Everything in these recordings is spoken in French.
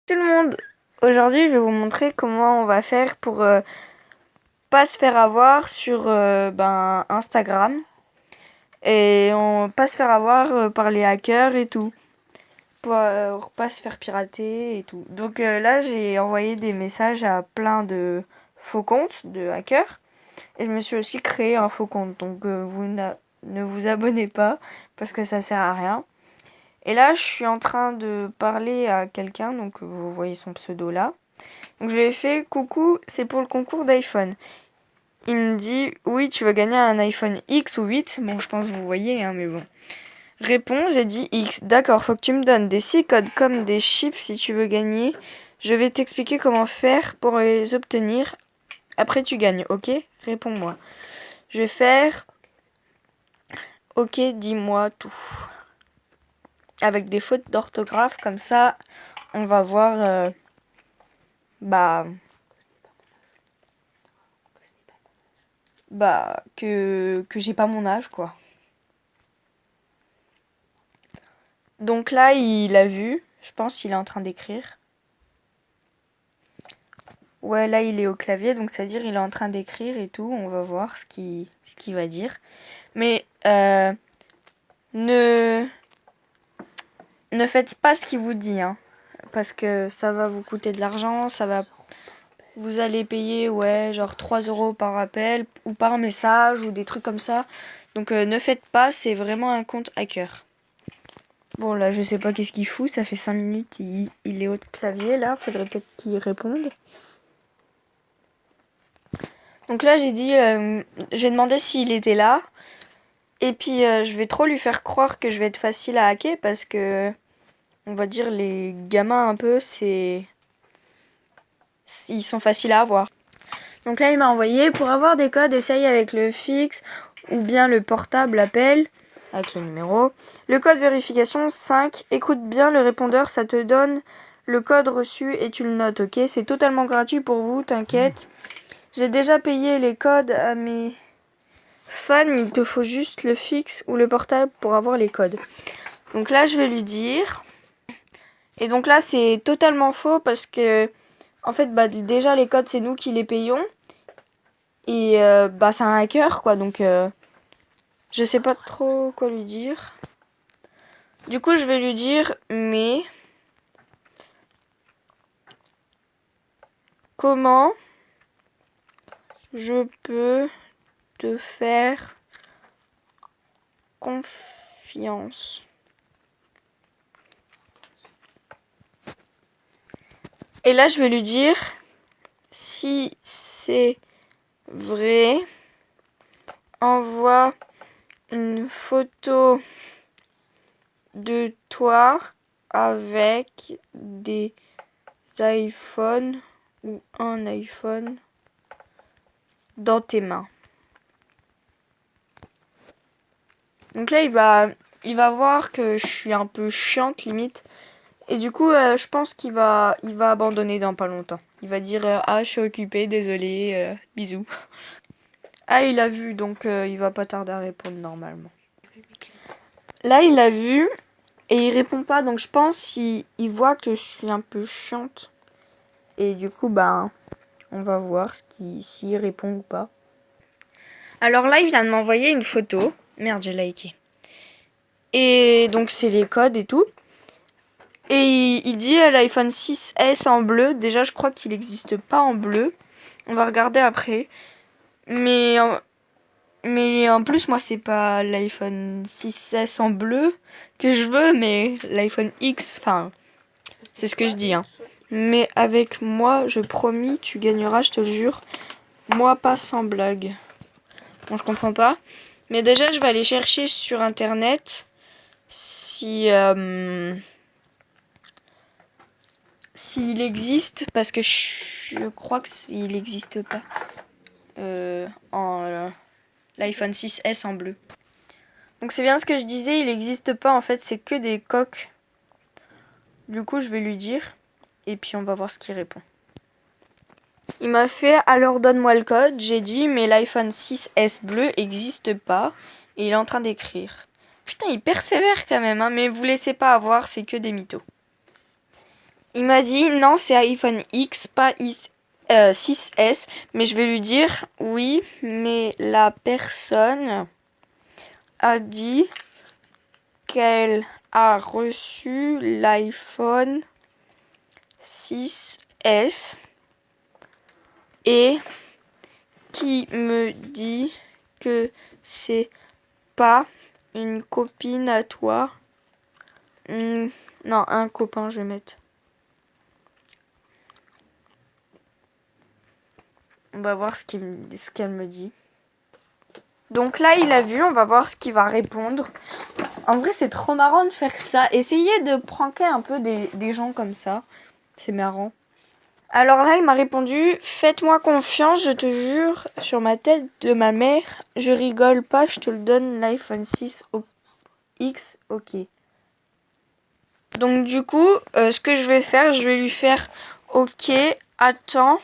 Tout le monde, aujourd'hui je vais vous montrer comment on va faire pour pas se faire avoir sur Instagram et on pas se faire avoir par les hackers et tout, pour pas se faire pirater et tout. Donc là j'ai envoyé des messages à plein de faux comptes de hackers et je me suis aussi créé un faux compte, donc ne vous abonnez pas parce que ça sert à rien. Et là, je suis en train de parler à quelqu'un, donc vous voyez son pseudo là. Donc je lui ai fait coucou, c'est pour le concours d'iPhone. Il me dit oui, tu vas gagner un iPhone X ou 8. Bon, je pense que vous voyez, hein, mais bon. Réponds, j'ai dit X. D'accord, faut que tu me donnes des 6 codes comme des chiffres si tu veux gagner. Je vais t'expliquer comment faire pour les obtenir. Après, tu gagnes, ok? Réponds-moi. Je vais faire ok, dis-moi tout. Avec des fautes d'orthographe, comme ça, on va voir que j'ai pas mon âge, quoi. Donc là, il a vu, je pense qu'il est en train d'écrire. Ouais, là, il est au clavier, donc c'est-à-dire il est en train d'écrire et tout. On va voir ce qu'il va dire. Mais ne faites pas ce qu'il vous dit, hein, parce que ça va vous coûter de l'argent, vous allez payer, ouais, genre 3 € par appel ou par message ou des trucs comme ça. Donc ne faites pas, c'est vraiment un compte hacker. Bon, là, je sais pas qu'est-ce qu'il fout, ça fait 5 minutes, il est au clavier, là, faudrait peut-être qu'il réponde. Donc là, j'ai demandé s'il était là, et puis je vais trop lui faire croire que je vais être facile à hacker, parce que, on va dire, les gamins, un peu, ils sont faciles à avoir. Donc là, il m'a envoyé, pour avoir des codes, essaye avec le fixe, ou bien le portable appel, avec le numéro. Le code vérification 5, écoute bien le répondeur, ça te donne le code reçu et tu le notes, ok? C'est totalement gratuit pour vous, t'inquiète. J'ai déjà payé les codes à mes fans, il te faut juste le fixe ou le portable pour avoir les codes. Donc là, je vais lui dire. Et donc là, c'est totalement faux parce que, en fait, déjà, les codes, c'est nous qui les payons. Et c'est un hacker, quoi, donc je sais pas trop quoi lui dire. Du coup, je vais lui dire, mais comment je peux te faire confiance? Et là, je vais lui dire, si c'est vrai, envoie une photo de toi avec des iPhones ou un iPhone dans tes mains. Donc là, il va voir que je suis un peu chiante limite. Et du coup, je pense qu'il va abandonner dans pas longtemps. Il va dire ah, je suis occupé, désolé, bisous. Ah, il a vu, donc il va pas tarder à répondre normalement. Là, il a vu et il répond pas, donc je pense qu'il voit que je suis un peu chiante. Et du coup, on va voir s'il répond ou pas. Alors là, il vient de m'envoyer une photo. Merde, j'ai liké. Et donc, c'est les codes et tout. Et il dit l'iPhone 6S en bleu. Déjà, je crois qu'il n'existe pas en bleu. On va regarder après. Mais en plus, moi, c'est pas l'iPhone 6S en bleu que je veux, mais l'iPhone X. Enfin, c'est ce que je dis, hein. Mais avec moi, je promis, tu gagneras, je te le jure. Moi, pas sans blague. Bon, je comprends pas. Mais déjà, je vais aller chercher sur Internet s'il existe, parce que je crois qu'il n'existe pas l'iPhone 6S en bleu. Donc c'est bien ce que je disais, il n'existe pas, en fait, c'est que des coques. Du coup, je vais lui dire, et puis on va voir ce qu'il répond. Il m'a fait, alors donne-moi le code. J'ai dit, mais l'iPhone 6S bleu n'existe pas. Et il est en train d'écrire. Putain, il persévère quand même, hein, mais vous laissez pas avoir, c'est que des mythos. Il m'a dit non, c'est iPhone X, pas 6S. Mais je vais lui dire oui, mais la personne a dit qu'elle a reçu l'iPhone 6S et qui me dit que c'est pas une copine à toi. Non, un copain, je vais mettre. On va voir ce qu'elle me dit. Donc là, il a vu, on va voir ce qu'il va répondre. En vrai, c'est trop marrant de faire ça. Essayez de pranker un peu des gens comme ça. C'est marrant. Alors là, il m'a répondu: faites-moi confiance, je te jure, sur ma tête de ma mère. Je rigole pas, je te le donne, l'iPhone 6X, ok. Donc du coup, ce que je vais faire, je vais lui faire ok, attends,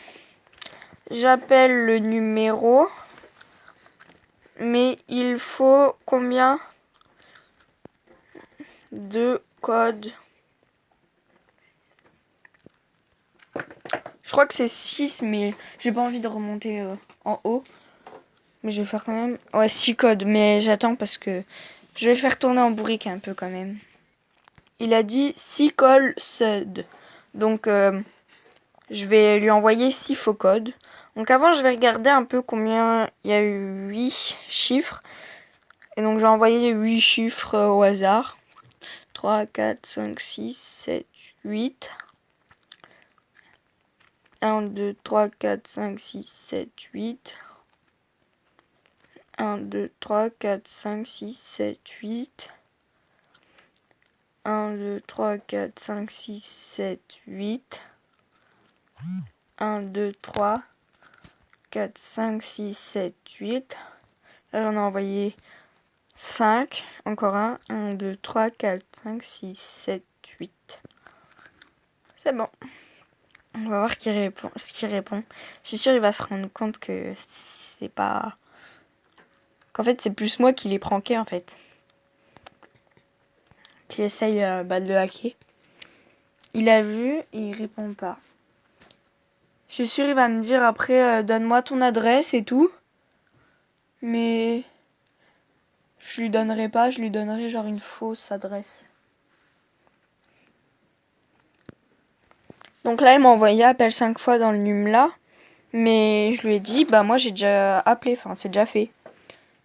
j'appelle le numéro, mais il faut combien de codes? Je crois que c'est 6, mais j'ai pas envie de remonter en haut. Mais je vais faire quand même... Ouais, 6 codes, mais j'attends parce que je vais faire tourner en bourrique un peu quand même. Il a dit 6 call sud. Donc, je vais lui envoyer 6 faux codes. Donc avant, je vais regarder un peu combien il y a eu 8 chiffres. Et donc, je vais envoyer 8 chiffres au hasard. 3, 4, 5, 6, 7, 8. 1, 2, 3, 4, 5, 6, 7, 8. 1, 2, 3, 4, 5, 6, 7, 8. 1, 2, 3, 4, 5, 6, 7, 8. 1, 2, 3, 4, 5, 6, 7, 8. Là, j'en ai envoyé 5. Encore un. 1, 2, 3, 4, 5, 6, 7, 8. C'est bon. On va voir ce qu'il répond. Je suis sûre qu'il va se rendre compte que c'est pas... Qu'en fait, c'est plus moi qui l'ai pranké, en fait. Qui essaye de le hacker. Il a vu et il répond pas. Je suis sûre qu'il va me dire après, donne-moi ton adresse et tout. Mais je lui donnerai pas, je lui donnerai genre une fausse adresse. Donc là, il m'a envoyé appel 5 fois dans le num là. Mais je lui ai dit, bah moi j'ai déjà appelé, enfin c'est déjà fait.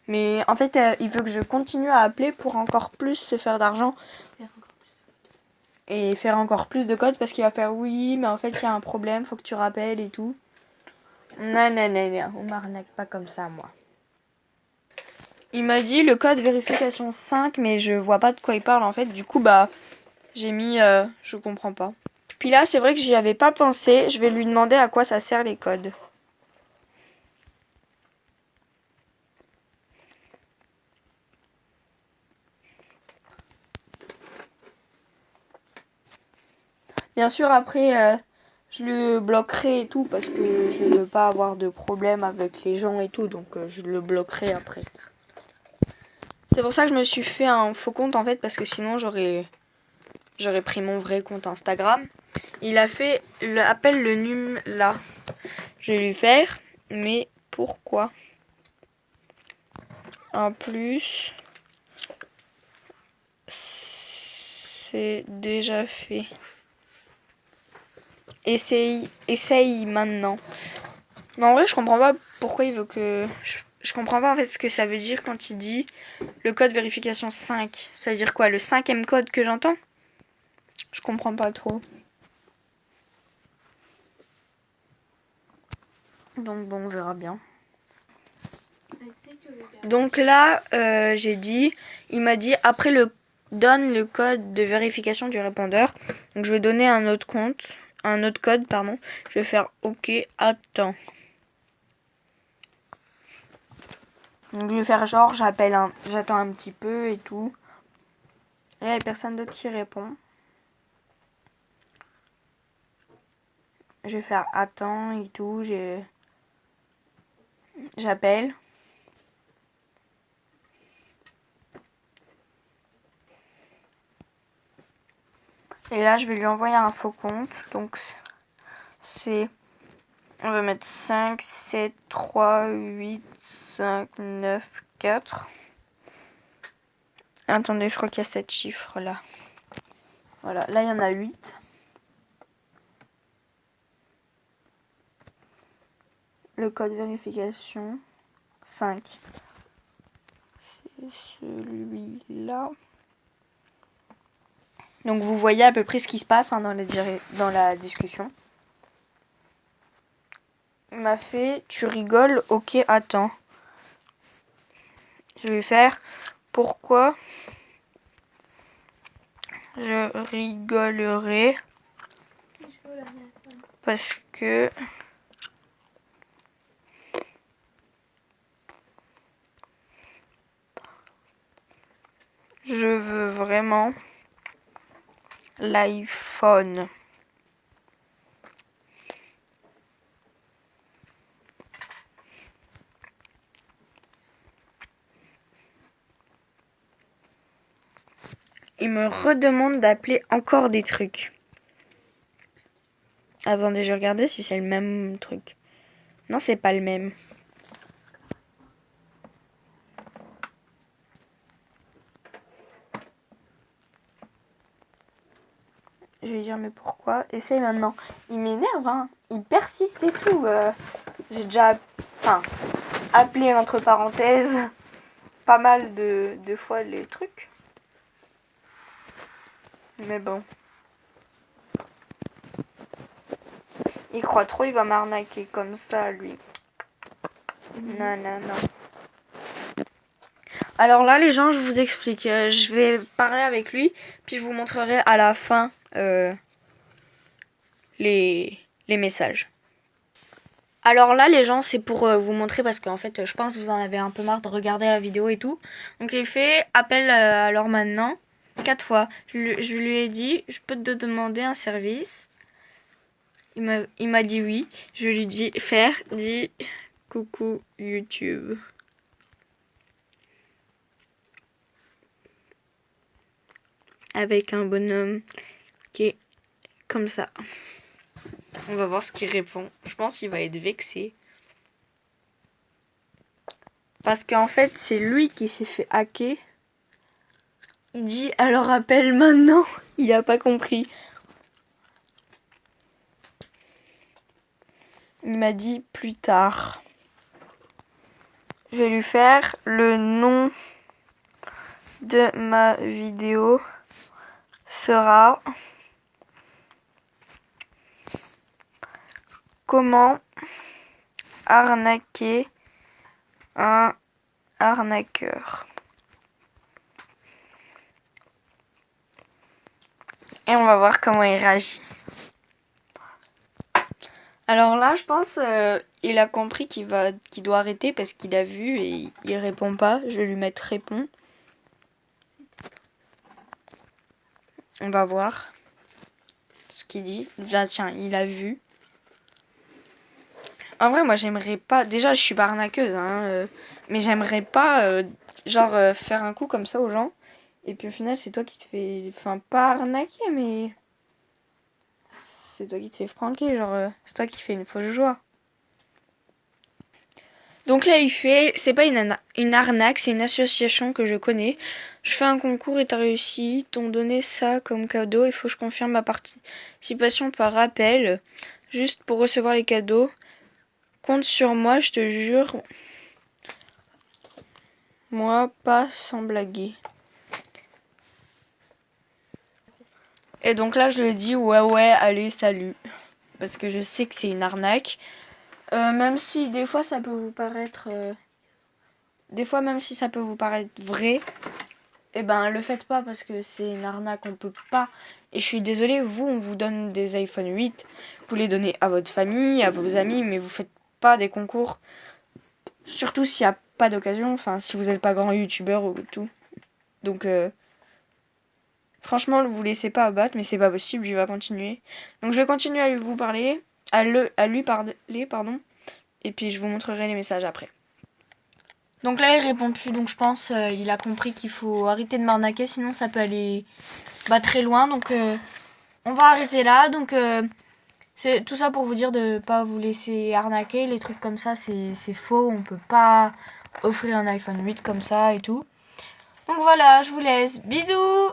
Mais en fait, il veut que je continue à appeler pour encore plus se faire d'argent. Et faire encore plus de codes parce qu'il va faire oui, mais en fait il y a un problème, faut que tu rappelles et tout. Non, non, non, non, on m'arnaque pas comme ça, moi. Il m'a dit le code vérification 5, mais je vois pas de quoi il parle en fait. Du coup, bah, j'ai mis je comprends pas. Puis là, c'est vrai que j'y avais pas pensé. Je vais lui demander à quoi ça sert les codes. Bien sûr, après, je le bloquerai et tout parce que je veux pas avoir de problème avec les gens et tout. Donc, je le bloquerai après. C'est pour ça que je me suis fait un faux compte en fait parce que sinon j'aurais pris mon vrai compte Instagram. Il a fait appelle le num là. Je vais lui faire, mais pourquoi? En plus, c'est déjà fait. Essaye maintenant. Mais en vrai, je comprends pas pourquoi il veut que... Je comprends pas en fait ce que ça veut dire quand il dit le code vérification 5. Ça veut dire quoi? Le 5e code que j'entends? Je comprends pas trop. Donc bon, on verra bien. Donc là, j'ai dit, il m'a dit après donne le code de vérification du répondeur. Donc je vais donner un autre code, pardon. Je vais faire OK, attends. Donc je vais faire genre j'attends un petit peu et tout. Et il n'y a personne d'autre qui répond. Je vais faire attends et tout, j'appelle. Et là, je vais lui envoyer un faux compte. Donc, c'est... On va mettre 5, 7, 3, 8, 5, 9, 4. Attendez, je crois qu'il y a 7 chiffres là. Voilà, là, il y en a 8. Le code vérification, 5. C'est celui-là. Donc, vous voyez à peu près ce qui se passe hein, dans la discussion. Il m'a fait, tu rigoles, ok, attends. Je vais faire, pourquoi je rigolerai parce que je veux vraiment l'iPhone. Il me redemande d'appeler encore des trucs. Attendez, je vais regarder si c'est le même truc. Non, c'est pas le même. Je vais dire mais pourquoi? Essaye maintenant. Il m'énerve, hein. Il persiste et tout. J'ai déjà appelé entre parenthèses pas mal de fois les trucs. Mais bon. Il croit trop, il va m'arnaquer comme ça, lui. Non, non, non. Alors là, les gens, je vous explique. Je vais parler avec lui, puis je vous montrerai à la fin les messages. Alors là, les gens, c'est pour vous montrer parce qu'en fait, je pense que vous en avez un peu marre de regarder la vidéo et tout. Donc il fait appel alors maintenant 4 fois. Je lui ai dit, je peux te demander un service. Il m'a dit oui. Je lui dis dis coucou YouTube. Avec un bonhomme qui est comme ça. On va voir ce qu'il répond. Je pense qu'il va être vexé. Parce qu'en fait, c'est lui qui s'est fait hacker. Il dit alors appelle maintenant. Il a pas compris. Il m'a dit plus tard. Je vais lui faire le nom de ma vidéo sera comment arnaquer un arnaqueur. Et on va voir comment il réagit. Alors là, je pense il a compris qu'il doit arrêter parce qu'il a vu et il répond pas. Je vais lui mettre répond. On va voir ce qu'il dit. Déjà, tiens, il a vu. En vrai, moi, j'aimerais pas. Déjà, je suis pas arnaqueuse, hein, mais j'aimerais pas, faire un coup comme ça aux gens. Et puis au final, c'est toi qui te fais. Enfin, pas arnaquer, mais. C'est toi qui te fais franquer, c'est toi qui fais une fausse joie. Donc là, il fait. C'est pas une arnaque, c'est une association que je connais. Je fais un concours et t'as réussi. T'ont donné ça comme cadeau. Il faut que je confirme ma participation par appel. Juste pour recevoir les cadeaux. Compte sur moi, je te jure. Moi, pas sans blaguer. Et donc là, je lui ai dit ouais, allez, salut. Parce que je sais que c'est une arnaque. Même si des fois, ça peut vous paraître... Des fois, même si ça peut vous paraître vrai, eh ben, le faites pas parce que c'est une arnaque, on peut pas. Et je suis désolée, vous, on vous donne des iPhone 8. Vous les donnez à votre famille, à vos amis, mais vous faites pas des concours. Surtout s'il n'y a pas d'occasion, enfin, si vous n'êtes pas grand youtubeur ou tout. Donc... franchement, vous laissez pas abattre, mais c'est pas possible, il va continuer. Donc je vais continuer à vous parler, à lui parler, pardon. Et puis je vous montrerai les messages après. Donc là, il répond plus, donc je pense il a compris qu'il faut arrêter de m'arnaquer, sinon ça peut aller très loin. Donc on va arrêter là. Donc, c'est tout ça pour vous dire de pas vous laisser arnaquer. Les trucs comme ça, c'est faux. On peut pas offrir un iPhone 8 comme ça et tout. Donc voilà, je vous laisse. Bisous!